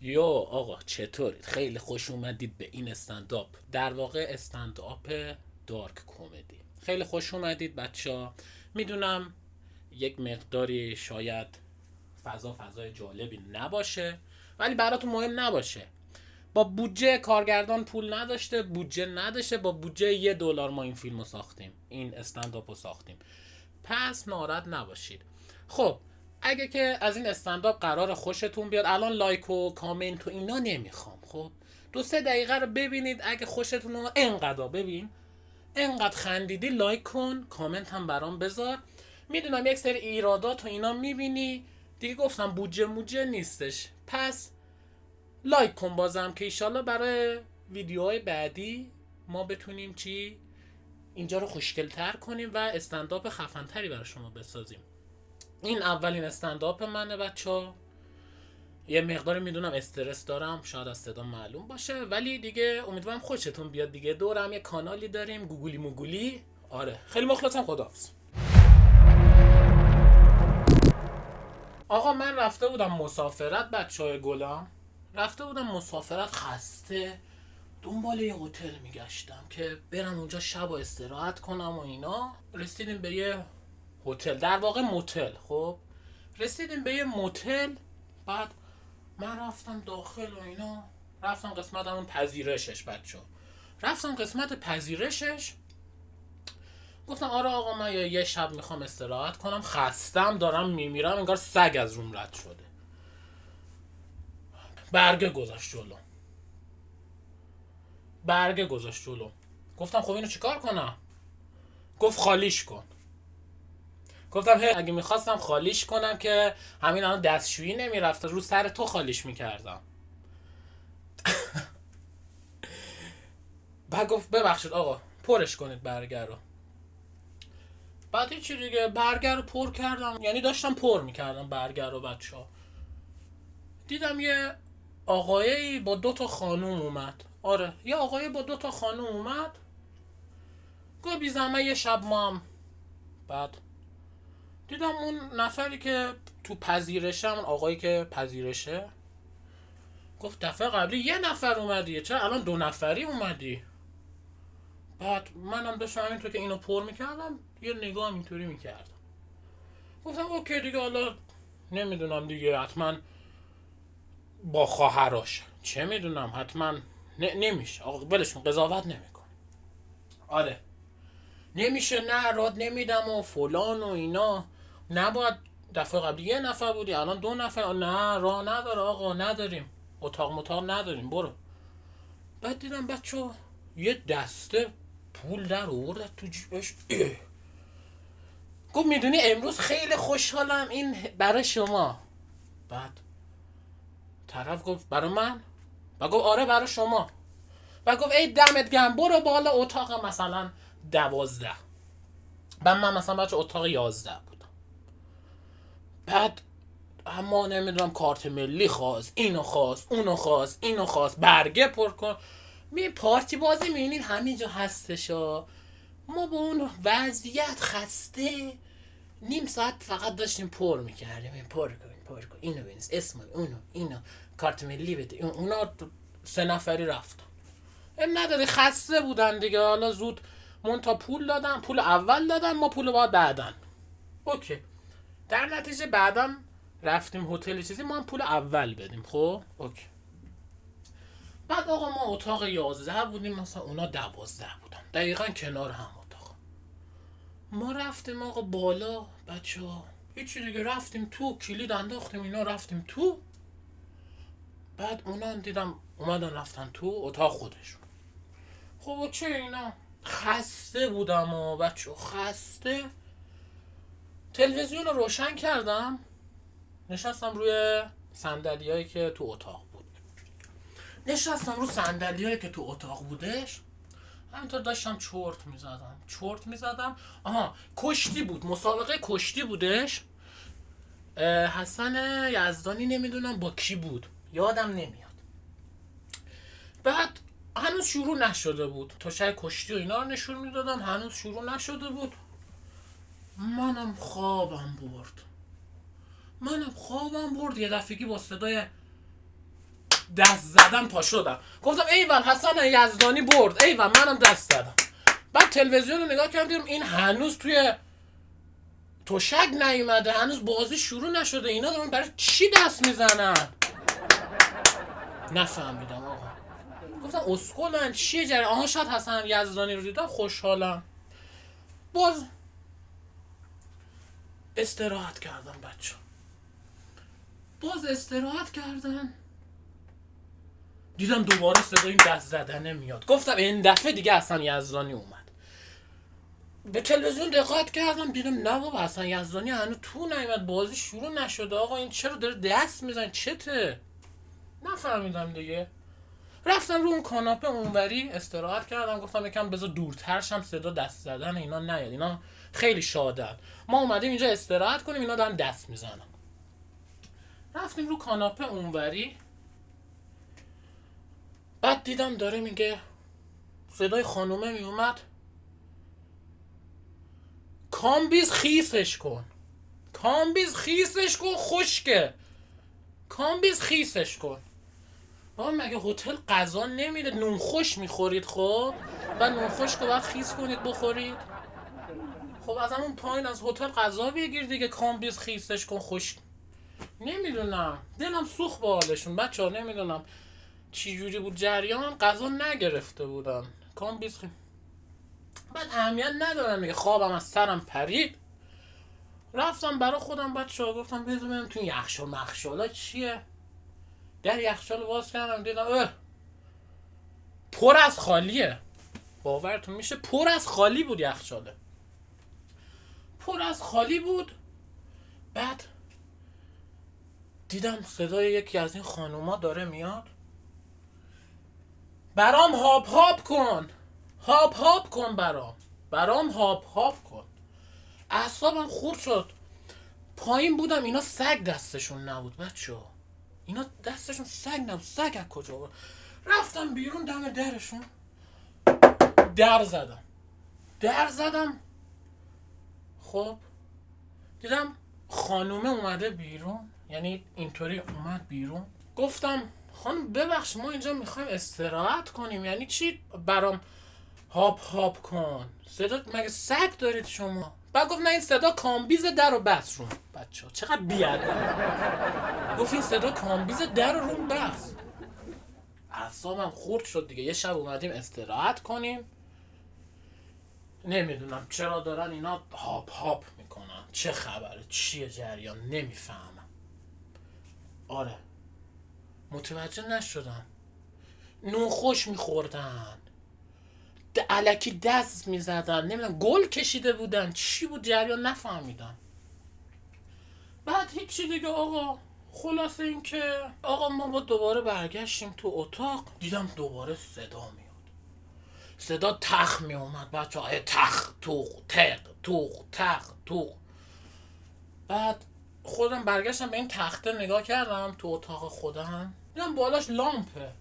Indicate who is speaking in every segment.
Speaker 1: یا آقا چطورید؟ خیلی خوش اومدید به این استنداپ، در واقع استنداپ دارک کمدی. خیلی خوش اومدید بچه ها. میدونم یک مقداری شاید فضای جالبی نباشه، ولی براتون مهم نباشه. با بودجه کارگردان پول نداشته، بودجه نداشته، با بودجه $1 ما این فیلم رو ساختیم، این استنداپ رو ساختیم. پس ناراحت نباشید. خب اگه که از این استنداپ قرار خوشتون بیاد، الان لایک و کامنت و اینا نمیخوام. خب 2-3 دقیقه رو ببینید، اگه خوشتون اومد انقدر ببین، انقدر خندیدی لایک کن، کامنت هم برام بذار. میدونم یک سری ایرادات و اینا میبینی دیگه، گفتم بودجه موجه نیستش، پس لایک کن بازم که ایشالله برای ویدیوهای بعدی ما بتونیم اینجا رو خوشگل‌تر کنیم و استنداپ خفن‌تری برای شما بسازیم. این اولین استنداپ منه بچه‌ها. یه مقداری میدونم استرس دارم، شاید از صدا معلوم باشه، ولی دیگه امیدوارم خوشتون بیاد دیگه. دورم یه کانالی داریم، گوگولی موگولی. آره خیلی مخلصم، خداحافظ. آقا من رفته بودم مسافرت بچهای گلم، رفته بودم مسافرت، خسته دنبال یه هتل میگشتم که برم اونجا شب و استراحت کنم و اینا. رسیدیم به یه هتل، در واقع موتل. خب رسیدیم به یه موتل، بعد من رفتم داخل و اینا، رفتم قسمت همون پذیرشش بچه، رفتم قسمت پذیرشش، گفتم آره آقا من یه شب میخوام استراحت کنم، خستم دارم میمیرم، انگار سگ از روم رد شده. برگه گذاشت جلو. گفتم خب اینو چیکار کنم؟ گفت خالیش کن. گفتم اگه میخواستم خالیش کنم که همین الان دستشویی نمیرفته، رو سر تو خالیش میکردم. بعد گفت ببخشید آقا پرش کنید برگر رو. بعد چی دیگه، برگر رو پر کردم، یعنی داشتم پر میکردم برگر رو بچه ها. دیدم یه آقایی با 2 خانوم اومد. آره یه آقایی با 2 خانوم اومد، گفت بی زحمت یه شب ما هم. بعد دیدم اون نفری که تو پذیرشه، اون آقایی که پذیرشه، گفت دفعه قبلی یه نفر اومدی، چرا الان 2 نفری اومدی؟ بعد منم داشتم همینطور که اینو پر میکردم یه نگاه اینطوری میکردم. گفتم اوکی دیگه، حالا نمیدونم دیگه، حتما با خواهراش، چه میدونم، حتما نمیشه آقا، ولشون، قضاوت نمیکن. آره نمیشه، نه راد نمیدم و فلان و اینا، نباید دفعه قبلی یه نفر بودی الان 2 نفر، نه راه نداره آقا، نداریم اتاق نداریم، برو. بعد دیدم بچه یه دسته پول در آورد تو جیبش. گفت میدونی امروز خیلی خوشحالم، این برای شما. بعد طرف گفت برای من؟ و گفت آره برای شما. و گفت ای دمت گرم، برو بالا اتاق مثلا 12. بعد من مثلا بچه اتاق 11 بودم. بعد اما نمیدونم کارت ملی خواست، اینو خواست، اونو خواست، اینو خواست، برگه پر کن. می پارتی بازی میبینید همینجا هستشا. ما با اون وضعیت خسته نیم ساعت فقط داشتیم پر میکردیم، پر کن اینو بنویس، اسم اونو، اینو، کارت ملی بده. اونا 3 نفری رفتن. نداری، خسته بودن دیگه، حالا زود مونتا پول دادن، پول اول دادن، ما پول بعد بعدن. اوکی، در نتیجه بعدم رفتیم هتل چیزی، ما هم پول اول بدیم. خب اوکی. بعد آقا ما اتاق 11 بودیم، مثلا اونا 12 بودن، دقیقا کنار هم اتاق. ما رفتیم آقا بالا بچه ها، هیچی دیگه، رفتیم تو، کلید انداختیم اینا، رفتیم تو. بعد اونا هم دیدم اومدن رفتن تو اتاق خودشون. خب چه اینا، خسته بودم و بچه خسته. تلویزیون رو روشن کردم، نشستم روی صندلیایی که تو اتاق بود، همینطور داشتم چرت میزدم. آها کشتی بود، مسابقه کشتی بودش. حسن یزدانی نمیدونم با کی بود، یادم نمیاد. بعد هنوز شروع نشده بود، تاشای کشتی و اینا رو نشون میدادم، هنوز شروع نشده بود. منم خوابم برد، یه دفعگی با صدای دست زدم پا شدم گفتم ایول حسن یزدانی برد، ایول منم دست زدم. بعد تلویزیون رو نگاه کردم این هنوز توی تشک نیومده، هنوز بازی شروع نشده، اینا دارن برای چی دست میزنن؟ نفهمیدم آقا. گفتم اسکلن چیه جریان؟ آها شاید حسن یزدانی رو دیدم خوشحالم. باز استراحت کردم بچه، باز استراحت کردم دیدم دوباره صدای این دست زدنه میاد. گفتم این دفعه دیگه حسن یزدانی اومد. به تلویزیون دقت کردم دیدم نه بابا حسن یزدانی هنوز تو نیومد، بازی شروع نشده. آقا این چرا داره دست میزنه؟ چته؟ نفهمیدم دیگه. رفتم رو اون کاناپه اونوری استراحت کردم. گفتم یکم بذار دورتر شم صدا دست زدن اینا نیاد، اینا خیلی شادن، ما اومدیم اینجا استراحت کنیم، اینا دارن دست میزنن. رفتیم رو کاناپه اونوری، بعد دیدم داره میگه، صدای خانومه میومد کامبیز خیسش کن، کامبیز خیسش کن خشکه، کامبیز خیسش کن. بابا مگه هتل غذا نمیده؟ نون خوش میخورید خب؟ بعد نون خوش که باید خیس کنید بخورید؟ خب از همون پایین از هتل غذا بگیر دیگه، کامبیز خیسش کن خوش. نمیدونم دلم سوخت با حالشون بچه ها، نمیدونم چی جوری بود جریان، غذا نگرفته بودن کامبیز خیس. بعد اهمیت ندارم دیگه، خوابم از سرم پرید. رفتم برای خودم بچه ها گفتم بذارم تو یخچال مخشالا چیه. در یخچال باز کردم دیدم پر از خالیه. باورتون میشه پر از خالی بود یخچاله، پر از خالی بود. بعد دیدم صدای یکی از این خانوما داره میاد برام هاپ هاپ کن، هاپ هاپ کن، برام هاپ هاپ کن. اعصابم خورد شد. پایین بودم اینا سگ دستشون نبود بچه‌ها، اینا دستشون سگ نبود. سگ از کجا بود؟ رفتم بیرون دم درشون در زدم. خب دیدم خانومه اومده بیرون، یعنی اینطوری اومد بیرون. گفتم خانم ببخش ما اینجا میخوایم استراحت کنیم، یعنی چی برام هاپ هاپ کن؟ صدا مگه سگ دارید شما؟ بعد گفت نه این صدا کامبیز در و بس روم. بچه‌ها چقدر بیادب. گفت این صدا کامبیز در و روم بس. اعصابم خورد شد دیگه. یه شب اومدیم استراحت کنیم، نمیدونم چرا دارن اینا هاپ هاپ میکنن، چه خبره، چیه جریان، نمیفهمم. آره متوجه نشدم. نون خوش میخوردن، الکی دست میزدن، نمیدونم گل کشیده بودن، چی بود جریان نفهمیدم. بعد هیچی دیگه آقا، خلاصه این که آقا ما با دوباره برگشتیم تو اتاق. دیدم دوباره صدا میاد، صدا تخ می اومد بچه های، تخ توق تق توق تخ توق. بعد خودم برگشتم به این تخته نگاه کردم تو اتاق خودم، دیدم بالاش لامپه.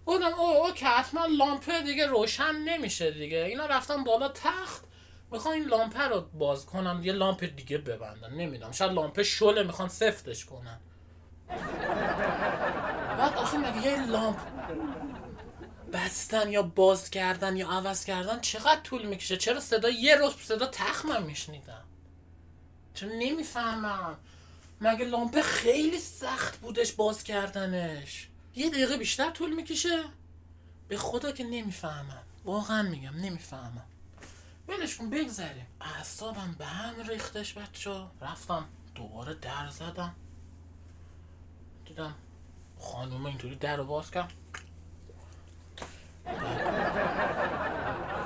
Speaker 1: گفتم اوه که حتما لامپه دیگه روشن نمیشه دیگه. اینا رفتم بالا تخت میخوان این لامپه رو باز کنم، یه لامپ دیگه ببندن، نمیدونم شاید لامپه شله میخوان سفتش کنن. بعد آخه مگه یه لامپ بستن یا باز کردن یا عوض کردن چقدر طول میکشه؟ چرا صدا یه روز صدا تخمم میشنیدم؟ چرا نمیفهمم؟ مگه لامپه خیلی سخت بودش باز کردنش؟ یه دقیقه بیشتر طول میکشه؟ به خدا که نمیفهمم، واقعا میگم نمیفهمم. ولش کن بگذاریم. اعصابم به هم ریختش بچه. رفتم دوباره در زدم، دیدم خانومه اینطوری در رو باز کرد.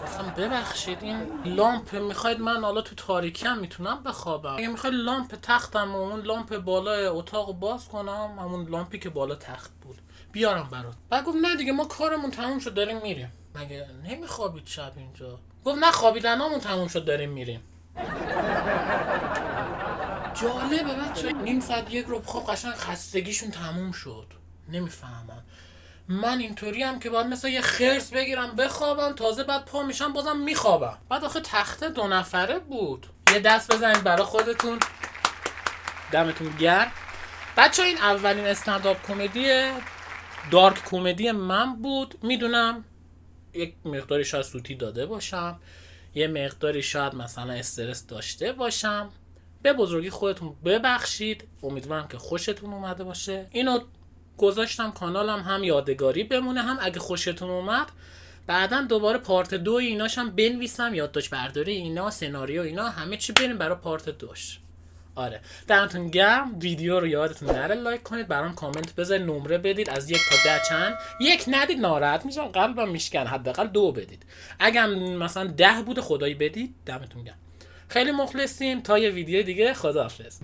Speaker 1: گفتم ببخشید این لامپ میخواید من حالا تو تاریکی هم میتونم بخوابم؟ اگه میخواید لامپ تختم و اون لامپ بالای اتاق باز کنم، همون لامپی که بالا تخت بود بیارم برات. بعد گفت نه دیگه ما کارمون تموم شد داریم میریم. مگه نمیخوابید شب اینجا؟ گفت نه خوابیدنامون تموم شد داریم میریم. جالبه بچه، نیم ساعت یک رو خواب قشنگ خستگیشون تموم شد. نمیفهمم. من اینطوری هم که باید مثلا یه خرس بگیرم بخوابم، تازه بعد پا میشم بازم میخوابم. بعد آخه تخته 2 نفره بود. یه دست بزنید برای خودتون، دمتون گرم. بچه این اولین استندآپ کمدی دارک کمدی من بود. میدونم یک مقداری شاید سوتی داده باشم، یه مقداری شاید مثلا استرس داشته باشم. به بزرگی خودتون ببخشید. امیدوارم که خوشتون اومده باشه. اینو گذاشتم کانالم هم یادگاری بمونه، هم اگه خوشتون اومد بعدا دوباره پارت 2 ایناشم بنویسم، یادداشت برداری اینا، سناریو اینا، همه چی بریم برای پارت 2. آره دمتون گرم. ویدیو رو یادتون نره لایک کنید، برام کامنت بذارید، نمره بدید از 1 تا 10 چند. 1 ندید ناراحت میشم، قلبم میشکن. حداقل 2 بدید. اگه مثلا 10 بوده خدایی بدید. دمتون گرم. خیلی مخلصیم. تا یه ویدیو دیگه. خداحافظ.